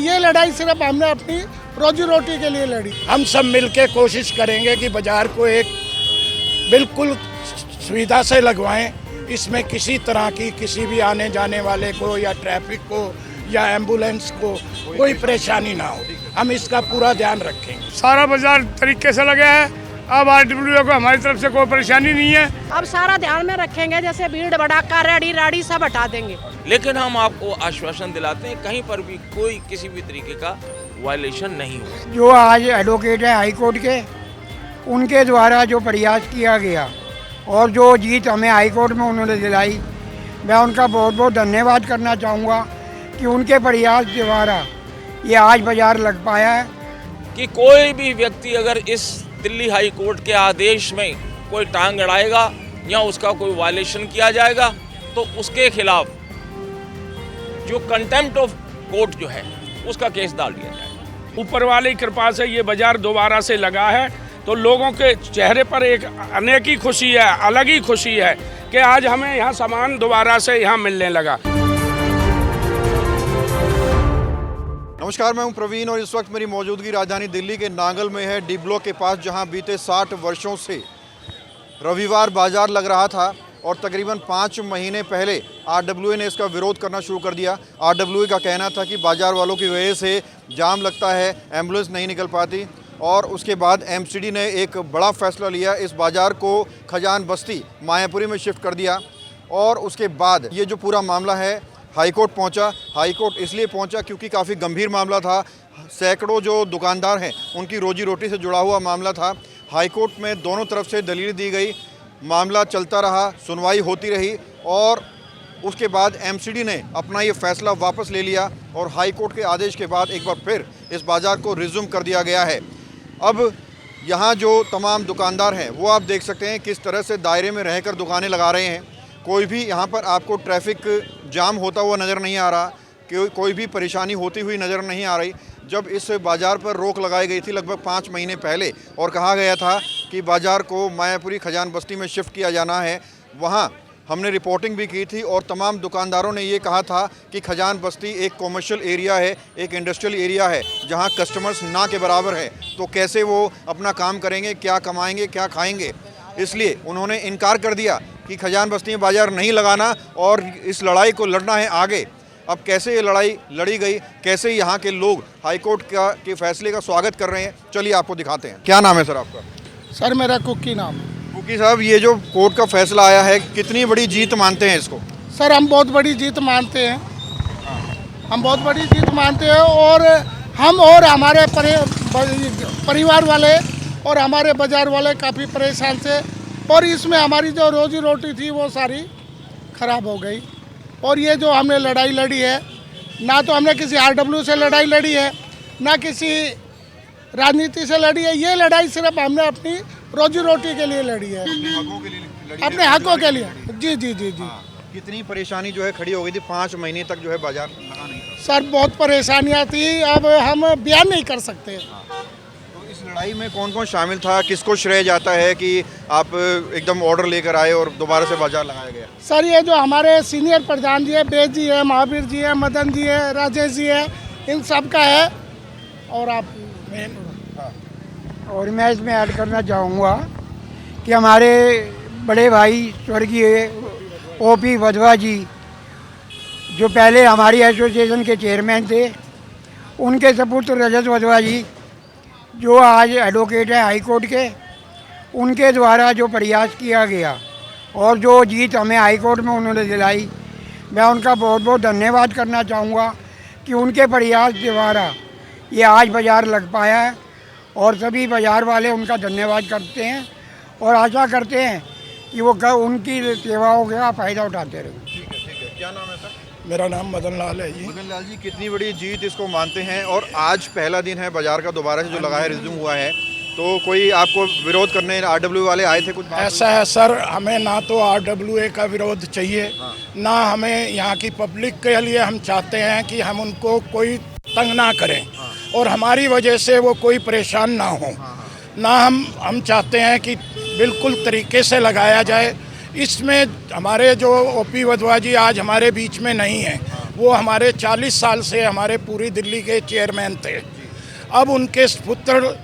ये लड़ाई सिर्फ हमने अपनी रोजी रोटी के लिए लड़ी। हम सब मिलके कोशिश करेंगे कि बाजार को एक बिल्कुल सुविधा से लगवाएं। इसमें किसी तरह की किसी भी आने जाने वाले को या ट्रैफिक को या एम्बुलेंस को कोई परेशानी ना हो, हम इसका पूरा ध्यान रखेंगे। सारा बाजार तरीके से लगा है। अब RWA को हमारी तरफ से कोई परेशानी नहीं है। अब सारा ध्यान में रखेंगे, जैसे भीड़ भड़ाका रेडी राड़ी सब हटा देंगे। लेकिन हम आपको आश्वासन दिलाते हैं कहीं पर भी कोई किसी भी तरीके का वायलेशन नहीं हो। जो आज एडवोकेट है हाई कोर्ट के, उनके द्वारा जो प्रयास किया गया और जो जीत हमें हाई कोर्ट में उन्होंने दिलाई, मैं उनका बहुत बहुत धन्यवाद करना चाहूँगा कि उनके प्रयास द्वारा ये आज बाजार लग पाया है। कि कोई भी व्यक्ति अगर इस दिल्ली हाई कोर्ट के आदेश में कोई टांग अड़ाएगा या उसका कोई वायलेशन किया जाएगा तो उसके खिलाफ जो कंटेम्प्ट ऑफ कोर्ट जो है उसका केस डाल दिया जाएगा। ऊपर वाली कृपा से ये बाजार दोबारा से लगा है तो लोगों के चेहरे पर एक अनेकी खुशी है, अलग ही खुशी है कि आज हमें यहाँ सामान दोबारा से यहाँ मिलने लगा। नमस्कार, मैं हूं प्रवीण और इस वक्त मेरी मौजूदगी राजधानी दिल्ली के नांगल में है, डी ब्लॉक के पास, जहां बीते 60 वर्षों से रविवार बाजार लग रहा था और तकरीबन 5 महीने पहले RWA ने इसका विरोध करना शुरू कर दिया। RWA का कहना था कि बाजार वालों की वजह से जाम लगता है, एम्बुलेंस नहीं निकल पाती, और उसके बाद MCD ने एक बड़ा फैसला लिया, इस बाज़ार को खजान बस्ती मायापुरी में शिफ्ट कर दिया। और उसके बाद ये जो पूरा मामला है हाई कोर्ट पहुंचा। हाई कोर्ट इसलिए पहुंचा क्योंकि काफ़ी गंभीर मामला था, सैकड़ों जो दुकानदार हैं उनकी रोजी रोटी से जुड़ा हुआ मामला था। हाई कोर्ट में दोनों तरफ से दलील दी गई, मामला चलता रहा, सुनवाई होती रही और उसके बाद MCD ने अपना ये फैसला वापस ले लिया और हाई कोर्ट के आदेश के बाद एक बार फिर इस बाज़ार को रिज्यूम कर दिया गया है। अब यहाँ जो तमाम दुकानदार हैं वो आप देख सकते हैं किस तरह से दायरे में रहकर दुकानें लगा रहे हैं। कोई भी यहाँ पर आपको ट्रैफिक जाम होता हुआ नज़र नहीं आ रहा, कोई भी परेशानी होती हुई नज़र नहीं आ रही। जब इस बाज़ार पर रोक लगाई गई थी लगभग 5 महीने पहले और कहा गया था कि बाज़ार को मायापुरी खजान बस्ती में शिफ्ट किया जाना है, वहाँ हमने रिपोर्टिंग भी की थी और तमाम दुकानदारों ने ये कहा था कि खजान बस्ती एक कॉमर्शियल एरिया है, एक इंडस्ट्रियल एरिया है जहाँ कस्टमर्स ना के बराबर है, तो कैसे वो अपना काम करेंगे, क्या कमाएंगे, क्या खाएंगे। इसलिए उन्होंने इनकार कर दिया कि खजान बस्ती में बाज़ार नहीं लगाना और इस लड़ाई को लड़ना है आगे। अब कैसे ये लड़ाई लड़ी गई, कैसे यहाँ के लोग हाई कोर्ट के फैसले का स्वागत कर रहे हैं, चलिए आपको दिखाते हैं। क्या नाम है सर आपका? सर मेरा कुकी नाम है। कुकी साहब, ये जो कोर्ट का फैसला आया है कितनी बड़ी जीत मानते हैं इसको? सर हम बहुत बड़ी जीत मानते हैं, हम बहुत बड़ी जीत मानते हैं और हम और हमारे परिवार वाले और हमारे बाज़ार वाले काफ़ी परेशान थे और इसमें हमारी जो रोजी रोटी थी वो सारी ख़राब हो गई। और ये जो हमने लड़ाई लड़ी है, ना तो हमने किसी RWA से लड़ाई लड़ी है, ना किसी राजनीति से लड़ी है, ये लड़ाई सिर्फ हमने अपनी रोजी रोटी के लिए लड़ी है, अपने हकों के लिए। जी जी जी जी। कितनी परेशानी जो है खड़ी हो गई थी, 5 महीने तक जो है बाजार लगा नहीं था। सर बहुत परेशानियाँ थी, अब हम बयान नहीं कर सकते। तो इस लड़ाई में कौन कौन शामिल था, किसको श्रेय जाता है कि आप एकदम ऑर्डर लेकर आए और दोबारा से बाजार लगाया गया? सर ये जो हमारे सीनियर प्रधान जी है, बेद जी है, महावीर जी है, मदन जी है, राजेश जी है, इन सब का है। और आप और मैं इसमें ऐड करना चाहूँगा कि हमारे बड़े भाई स्वर्गीय OP वधवा जी, जो पहले हमारी एसोसिएशन के चेयरमैन थे, उनके सपुत्र रजत वधवा जी, जो आज एडवोकेट है हाई कोर्ट के, उनके द्वारा जो प्रयास किया गया और जो जीत हमें हाई कोर्ट में उन्होंने दिलाई, मैं उनका बहुत बहुत धन्यवाद करना चाहूँगा कि उनके प्रयास द्वारा ये आज बाज़ार लग पाया है और सभी बाज़ार वाले उनका धन्यवाद करते हैं और आशा करते हैं कि वो उनकी सेवाओं का फ़ायदा उठाते रहें। ठीक है। क्या नाम है सर? मेरा नाम मदन लाल है जी। मदन लाल जी, कितनी बड़ी जीत इसको मानते हैं? और आज पहला दिन है बाजार का दोबारा से जो लगाया रिज्यूम हुआ है, तो कोई आपको विरोध करने RWA वाले आए थे? कुछ ऐसा है सर, हमें ना तो RWA का विरोध चाहिए, ना हमें यहाँ की पब्लिक के लिए हम चाहते हैं कि हम उनको कोई तंग ना करें और हमारी वजह से वो कोई परेशान ना हो। ना हम चाहते हैं कि बिल्कुल तरीके से लगाया जाए। इसमें हमारे जो OP वधवा जी आज हमारे बीच में नहीं है, वो हमारे 40 साल से हमारे पूरी दिल्ली के चेयरमैन थे। अब उनके पुत्र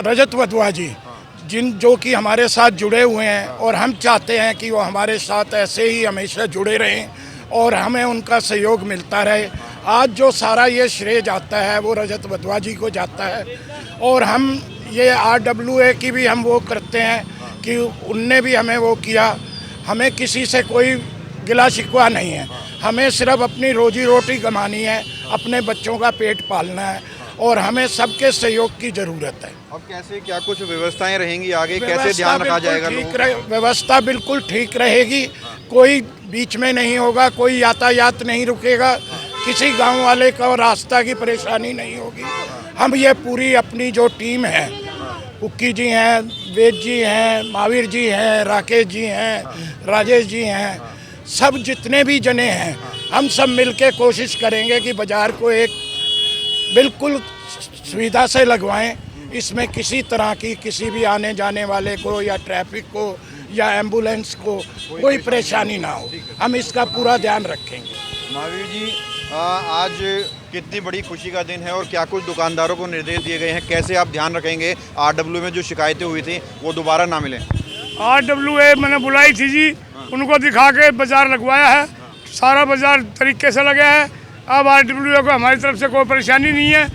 रजत वधवा जी जो कि हमारे साथ जुड़े हुए हैं, और हम चाहते हैं कि वो हमारे साथ ऐसे ही हमेशा जुड़े रहें और हमें उनका सहयोग मिलता रहे। आज जो सारा ये श्रेय जाता है वो रजत वधवा जी को जाता है, और हम ये RWA की भी हम वो करते हैं कि उनने भी हमें वो किया। हमें किसी से कोई गिला शिकवा नहीं है, हमें सिर्फ अपनी रोजी रोटी कमानी है, अपने बच्चों का पेट पालना है, और हमें सबके सहयोग की ज़रूरत है। अब कैसे क्या कुछ व्यवस्थाएं रहेंगी आगे, कैसे ध्यान रखा जाएगा? व्यवस्था बिल्कुल ठीक रहेगी, कोई बीच में नहीं होगा, कोई यातायात नहीं रुकेगा, किसी गांव वाले को रास्ता की परेशानी नहीं होगी। हम ये पूरी अपनी जो टीम है, कुक्की जी हैं, वेद जी हैं, महावीर जी हैं, राकेश जी हैं, राजेश जी हैं, सब जितने भी जने हैं, हम सब मिलके कोशिश करेंगे कि बाज़ार को एक बिल्कुल सुविधा से लगवाएं। इसमें किसी तरह की किसी भी आने जाने वाले को या ट्रैफिक को या एम्बुलेंस को कोई परेशानी ना हो, हम इसका पूरा ध्यान रखेंगे। महावीर जी, आज कितनी बड़ी खुशी का दिन है और क्या कुछ दुकानदारों को निर्देश दिए गए हैं, कैसे आप ध्यान रखेंगे RWA में जो शिकायतें हुई थी वो दोबारा ना मिलें? RWA मैंने बुलाई थी जी, उनको दिखा के बाज़ार लगवाया है, सारा बाज़ार तरीके से लगा है। अब RWA को हमारी तरफ से कोई परेशानी नहीं है,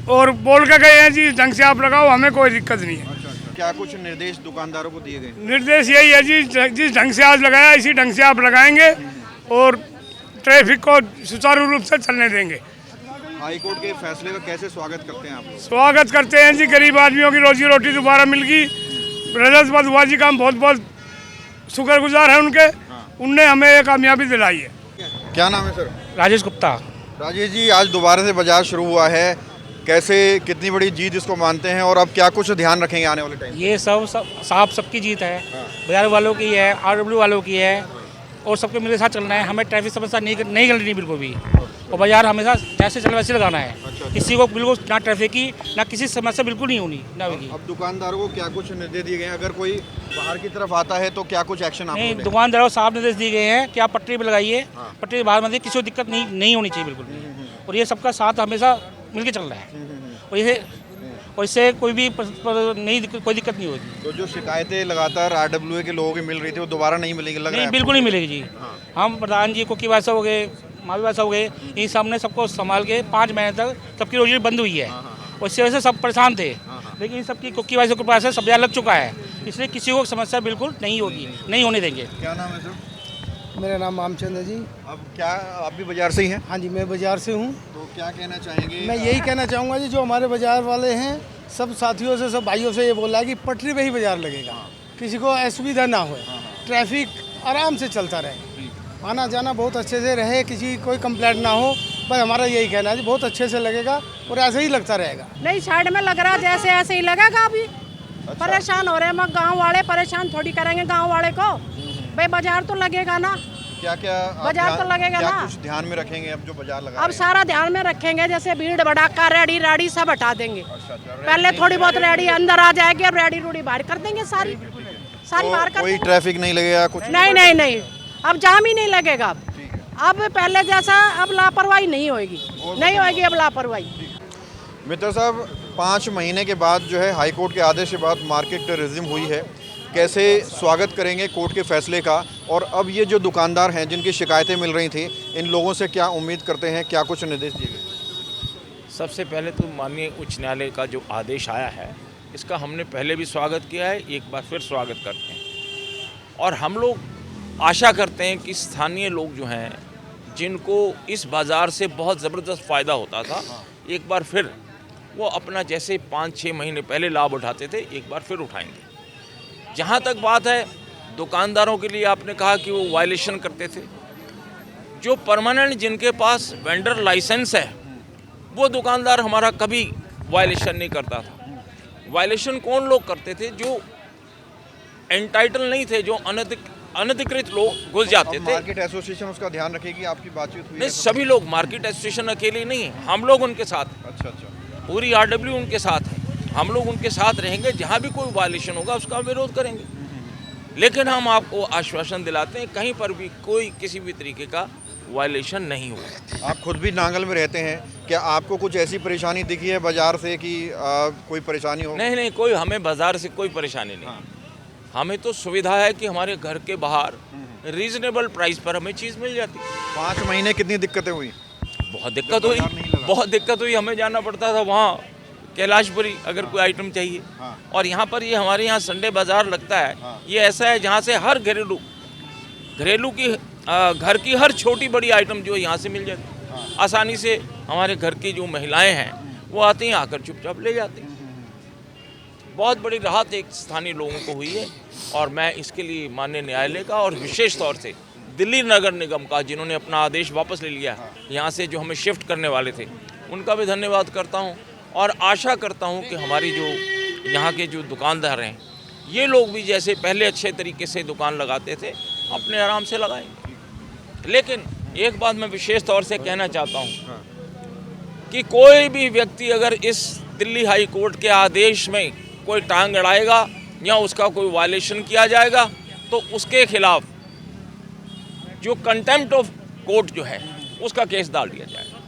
और बोल के गए हैं जी ढंग से आप लगाओ, हमें कोई दिक्कत नहीं है। क्या कुछ निर्देश दुकानदारों को दिए गए? निर्देश यही है जी, जिस ढंग से आज लगाया इसी ढंग से आप लगाएंगे और ट्रैफिक को सुचारू रूप से चलने देंगे। हाई कोर्ट के फैसले का कैसे स्वागत करते हैं आप लोग? स्वागत करते हैं जी, गरीब आदमियों की रोजी रोटी दोबारा मिल गई। रजत वधवा जी का हम बहुत बहुत शुक्रगुजार हैं उनके, उनने हमें ये कामयाबी दिलाई है। क्या नाम है सर? राजेश गुप्ता। राजेश जी, आज दोबारा से बाजार शुरू हुआ है, कैसे, कितनी बड़ी जीत इसको मानते हैं और अब क्या कुछ ध्यान रखेंगे आने वाले टाइम? ये साफ सबकी जीत है, बाजार वालों की है, RWA वालों की है, और सबके मेरे साथ चलना है। हमें ट्रैफिक समस्या नहीं करनी बिल्कुल भी, और बाजार हमेशा जैसे चले वैसे लगाना है। किसी को बिल्कुल ना ट्रैफिक की ना किसी समस्या बिल्कुल नहीं होनी ना होगी। अब दुकानदारों को क्या कुछ निर्देश दिए गए हैं, अगर कोई बाहर की तरफ आता है तो क्या कुछ एक्शन आप नहीं, लेंगे? दुकानदारों को साफ निर्देश दिए गए हैं कि आप पटरी पर लगाइए, पटरी बाहर मत, किसी को दिक्कत नहीं होनी चाहिए बिल्कुल भी, और ये सबका साथ हमेशा मिलकर चल रहा है, और इससे कोई भी कोई दिक्कत नहीं होगी। तो जो शिकायतें लगातार RWA के लोगों की मिल रही थी वो दोबारा नहीं मिलेगी, लग रहा है? बिल्कुल नहीं मिलेगी जी। हम प्रधान जी कुकी वैसा हो गए, मावी वैसा हो गए, इन सब ने सबको संभाल के 5 महीने तक सबकी रोजी बंद हुई है, और इससे वजह से सब परेशान थे, लेकिन इन सबकी कुकी वैसे के पास सब बाजार लग चुका है, इसलिए किसी को समस्या बिल्कुल नहीं होगी, नहीं होने देंगे। क्या नाम है सर? मेरा नाम रामचंद्र है जी। अब क्या आप भी बाजार से ही हैं? हाँ जी, मैं बाज़ार से हूँ। तो क्या कहना चाहेंगे? मैं यही कहना चाहूँगा जी, जो हमारे बाज़ार वाले हैं सब साथियों से, सब भाइयों से ये बोला है कि पटरी पे ही बाज़ार लगेगा, किसी को असुविधा ना हो, ट्रैफिक आराम से चलता रहे, आना जाना बहुत अच्छे से रहे, किसी कोई कंप्लेंट ना हो, बस हमारा यही कहना है जी। बहुत अच्छे से लगेगा और ऐसे ही लगता रहेगा। नहीं, साइड में लग रहा जैसे ऐसे ही लगेगा अभी। परेशान हो रहे हैं, गांव वाले परेशान थोड़ी करेंगे गांव वाले को, भाई बाजार तो लगेगा ना। क्या बाजार तो लगेगा क्या ना। कुछ ध्यान में रखेंगे अब जो बाजार लगा अब रहे हैं? सारा ध्यान में रखेंगे, जैसे भीड़ भड़ाका रेडी राड़ी सब हटा देंगे। पहले थोड़ी बहुत रेडी अंदर आ जाएगी, अब रेडी रूडी बाहर कर देंगे, सारी बाहर कर कोई देंगे। ट्रैफिक नहीं लगेगा कुछ? नहीं, अब जाम ही नहीं लगेगा। अब पहले जैसा अब लापरवाही नहीं होगी, अब लापरवाही। मित्र साहब, 5 महीने के बाद जो है हाई कोर्ट के आदेश के बाद मार्केट रिज्यूम हुई है, कैसे स्वागत करेंगे कोर्ट के फैसले का, और अब ये जो दुकानदार हैं जिनकी शिकायतें मिल रही थी, इन लोगों से क्या उम्मीद करते हैं, क्या कुछ निर्देश दिए गए? सबसे पहले तो माननीय उच्च न्यायालय का जो आदेश आया है, इसका हमने पहले भी स्वागत किया है, एक बार फिर स्वागत करते हैं। और हम लोग आशा करते हैं कि स्थानीय लोग जो हैं, जिनको इस बाज़ार से बहुत ज़बरदस्त फ़ायदा होता था, एक बार फिर वो अपना जैसे 5-6 महीने पहले लाभ उठाते थे, एक बार फिर उठाएंगे। जहाँ तक बात है दुकानदारों के लिए, आपने कहा कि वो वायलेशन करते थे, जो परमानेंट जिनके पास वेंडर लाइसेंस है वो दुकानदार हमारा कभी वायलेशन नहीं करता था। वायलेशन कौन लोग करते थे? जो एंटाइटल नहीं थे, जो अनधिकृत लोग घुस जाते थे। मार्केट एसोसिएशन उसका ध्यान रखेगी, आपकी बातचीत हुई? नहीं, सभी लोग, मार्केट एसोसिएशन अकेले नहीं, हम लोग उनके साथ, अच्छा, पूरी RWA उनके साथ है, हम लोग उनके साथ रहेंगे। जहाँ भी कोई वायलेशन होगा उसका विरोध करेंगे, लेकिन हम आपको आश्वासन दिलाते हैं कहीं पर भी कोई किसी भी तरीके का वायलेशन नहीं हुआ। आप खुद भी नांगल में रहते हैं, क्या आपको कुछ ऐसी परेशानी दिखी है बाजार से कि कोई परेशानी हो? नहीं नहीं, कोई हमें बाजार से कोई परेशानी नहीं। हमें तो सुविधा है कि हमारे घर के बाहर रीजनेबल प्राइस पर हमें चीज़ मिल जाती। 5 महीने कितनी दिक्कतें हुई? बहुत दिक्कत हुई, बहुत दिक्कत हुई। हमें जाना पड़ता था वहाँ कैलाशपुरी अगर कोई आइटम चाहिए। और यहाँ पर ये हमारे यहाँ संडे बाज़ार लगता है। ये ऐसा है जहाँ से हर घरेलू की घर की हर छोटी बड़ी आइटम जो यहाँ से मिल जाती आसानी से। हमारे घर की जो महिलाएं हैं वो आती हैं, आकर चुपचाप ले जाती हैं। बहुत बड़ी राहत एक स्थानीय लोगों को हुई है और मैं इसके लिए माननीय न्यायालय का और विशेष तौर से दिल्ली नगर निगम का, जिन्होंने अपना आदेश वापस ले लिया यहाँ से, जो हमें शिफ्ट करने वाले थे, उनका भी धन्यवाद करता हूँ। और आशा करता हूँ कि हमारी जो यहाँ के जो दुकानदार हैं, ये लोग भी जैसे पहले अच्छे तरीके से दुकान लगाते थे अपने आराम से लगाएंगे। लेकिन एक बात मैं विशेष तौर से कहना चाहता हूँ कि कोई भी व्यक्ति अगर इस दिल्ली हाई कोर्ट के आदेश में कोई टांग अड़ाएगा या उसका कोई वायलेशन किया जाएगा तो उसके खिलाफ जो कंटेम्प्ट ऑफ कोर्ट जो है उसका केस डाल दिया जाएगा।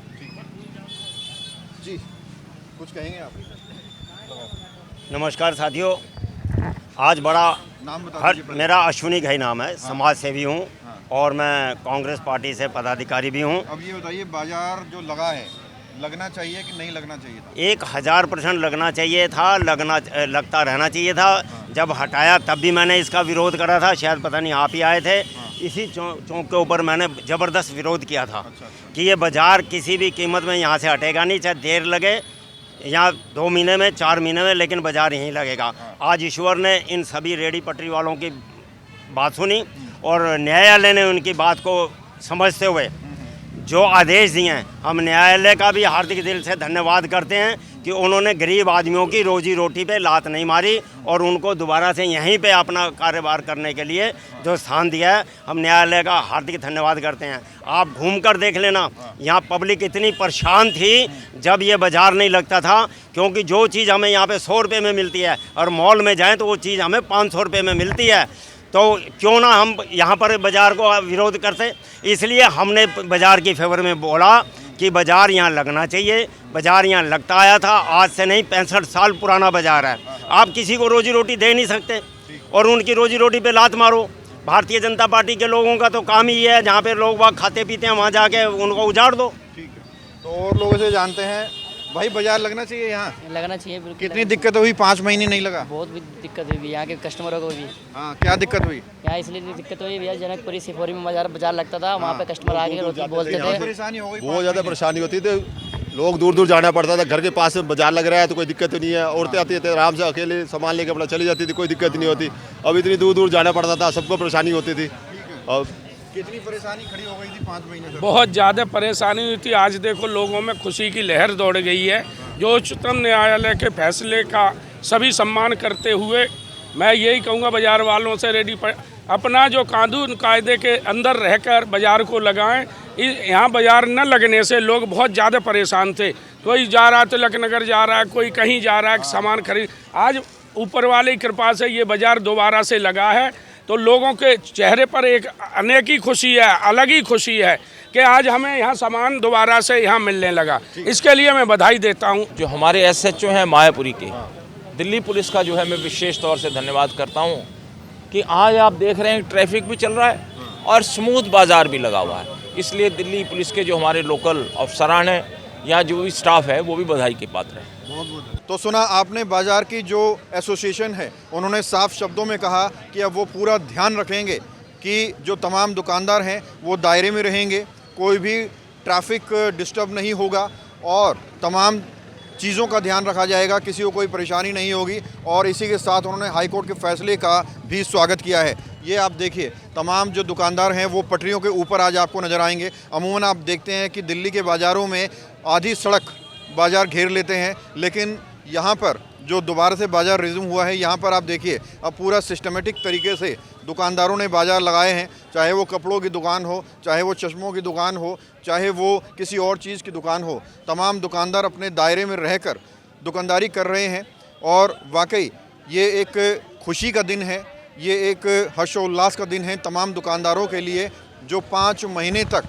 जी, कुछ कहेंगे आप? नमस्कार साथियों, आज बड़ा नाम बता दीजिए। मेरा अश्विनी घई नाम है, समाज सेवी हूँ और मैं कांग्रेस पार्टी से पदाधिकारी भी हूँ। अब ये बताइए, बाजार जो लगा है, लगना चाहिए कि नहीं लगना चाहिए था? 1000% लगना चाहिए था, लगता रहना चाहिए था। जब हटाया तब भी मैंने इसका विरोध करा था, शायद पता नहीं आप ही आए थे। इसी चौक के ऊपर मैंने ज़बरदस्त विरोध किया था कि ये बाज़ार किसी भी कीमत में यहाँ से हटेगा नहीं, चाहे देर लगे, यहाँ 2 महीने में 4 महीने में, लेकिन बाज़ार यहीं लगेगा। आज ईश्वर ने इन सभी रेडी पटरी वालों की बात सुनी और न्यायालय ने उनकी बात को समझते हुए जो आदेश दिए हैं, हम न्यायालय का भी हार्दिक दिल से धन्यवाद करते हैं कि उन्होंने गरीब आदमियों की रोजी रोटी पे लात नहीं मारी और उनको दोबारा से यहीं पे अपना कारोबार करने के लिए जो स्थान दिया है, हम न्यायालय का हार्दिक धन्यवाद करते हैं। आप घूमकर देख लेना, यहाँ पब्लिक इतनी परेशान थी जब ये बाज़ार नहीं लगता था, क्योंकि जो चीज़ हमें यहाँ पे 100 रुपये में मिलती है और मॉल में जाएँ तो वो चीज़ हमें 500 रुपये में मिलती है। तो क्यों ना हम यहाँ पर बाज़ार को विरोध करते। इसलिए हमने बाज़ार की फेवर में बोला कि बाज़ार यहाँ लगना चाहिए। बाज़ार यहाँ लगता आया था, आज से नहीं 65 साल पुराना बाज़ार है। आप किसी को रोजी रोटी दे नहीं सकते और उनकी रोजी रोटी पे लात मारो। भारतीय जनता पार्टी के लोगों का तो काम ही है, जहाँ पे लोग वहाँ खाते पीते हैं वहाँ जाके उनको उजाड़ दो। ठीक है, तो और लोगों से जानते हैं भाई, बाजार लगना चाहिए यहाँ? लगना चाहिए बिल्कुल। कितनी दिक्कत हुई? 5 महीने नहीं लगा? बहुत भी दिक्कत हुई यहाँ के कस्टमरों को भी। हाँ, क्या दिक्कत हुई? यहाँ इसलिए दिक्कत हुई भैया, जनकपुरी सिपोरी में बाजार लगता था, वहाँ पे कस्टमर आके बोलते थे, परेशानी हो गई। बहुत ज़्यादा परेशानी होती थी, लोग दूर दूर जाना पड़ता था। घर के पास में बाजार लग रहा है तो कोई दिक्कत नहीं है, औरतें आती थी आराम से अकेले सामान लेके अपना चली जाती थी, कोई दिक्कत नहीं होती। अब इतनी दूर दूर जाना पड़ता था, सबको परेशानी होती थी। और कितनी परेशानी खड़ी हो गई थी 5 महीने तक? बहुत ज़्यादा परेशानी हुई थी। आज देखो लोगों में खुशी की लहर दौड़ गई है। जो उच्चतम न्यायालय के फैसले का सभी सम्मान करते हुए मैं यही कहूँगा बाज़ार वालों से अपना जो कानून कायदे के अंदर रहकर बाज़ार को लगाएं। यहाँ बाज़ार न लगने से लोग बहुत ज़्यादा परेशान थे। कोई जा रहा तिलक नगर जा रहा है, कोई कहीं जा रहा है सामान खरीद। आज ऊपर वाले की कृपा से ये बाज़ार दोबारा से लगा है तो लोगों के चेहरे पर एक अनेकी खुशी है, अलग ही खुशी है कि आज हमें यहाँ सामान दोबारा से यहाँ मिलने लगा। इसके लिए मैं बधाई देता हूँ। जो हमारे SHO हैं मायापुरी के, दिल्ली पुलिस का जो है मैं विशेष तौर से धन्यवाद करता हूँ कि आज आप देख रहे हैं ट्रैफिक भी चल रहा है और स्मूथ बाज़ार भी लगा हुआ है। इसलिए दिल्ली पुलिस के जो हमारे लोकल अफसरान हैं या जो भी स्टाफ है वो भी बधाई के पात्र है। तो सुना आपने, बाजार की जो एसोसिएशन है उन्होंने साफ शब्दों में कहा कि अब वो पूरा ध्यान रखेंगे कि जो तमाम दुकानदार हैं वो दायरे में रहेंगे, कोई भी ट्रैफिक डिस्टर्ब नहीं होगा और तमाम चीज़ों का ध्यान रखा जाएगा, किसी को कोई परेशानी नहीं होगी। और इसी के साथ उन्होंने हाई कोर्ट के फैसले का भी स्वागत किया है। ये आप देखिए, तमाम जो दुकानदार हैं वो पटरियों के ऊपर आज आपको नज़र आएंगे। अमूमन आप देखते हैं कि दिल्ली के बाज़ारों में आधी सड़क बाज़ार घेर लेते हैं, लेकिन यहाँ पर जो दोबारा से बाज़ार रिज्यूम हुआ है, यहाँ पर आप देखिए अब पूरा सिस्टमेटिक तरीके से दुकानदारों ने बाज़ार लगाए हैं। चाहे वो कपड़ों की दुकान हो, चाहे वो चश्मों की दुकान हो, चाहे वो किसी और चीज़ की दुकान हो, तमाम दुकानदार अपने दायरे में रहकर दुकानदारी कर रहे हैं। और वाकई ये एक खुशी का दिन है, ये एक हर्षोल्लास का दिन है तमाम दुकानदारों के लिए जो 5 महीने तक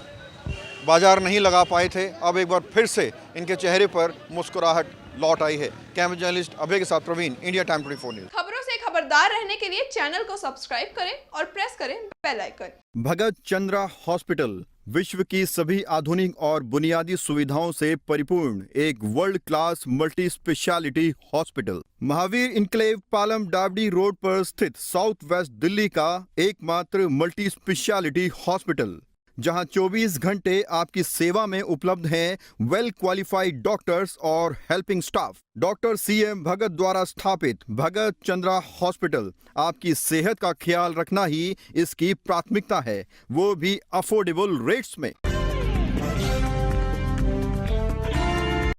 बाजार नहीं लगा पाए थे, अब एक बार फिर से इनके चेहरे पर मुस्कुराहट लौट आई है। कैमरा जर्नलिस्ट अभय के साथ प्रवीण, इंडिया टाइम 24 न्यूज। खबरों से खबरदार रहने के लिए चैनल को सब्सक्राइब करें और प्रेस करें बेल आइकन। भगत चंद्रा हॉस्पिटल विश्व की सभी आधुनिक और बुनियादी सुविधाओं से परिपूर्ण एक world class multi speciality hospital, Mahavir enclave Palam Dabri road पर स्थित साउथ वेस्ट दिल्ली का एकमात्र मल्टी स्पेशलिटी हॉस्पिटल, जहां 24 घंटे आपकी सेवा में उपलब्ध हैं वेल क्वालिफाइड डॉक्टर्स और हेल्पिंग स्टाफ। डॉक्टर CM भगत द्वारा स्थापित भगत चंद्रा हॉस्पिटल आपकी सेहत का ख्याल रखना ही इसकी प्राथमिकता है, वो भी अफोर्डेबल रेट्स में।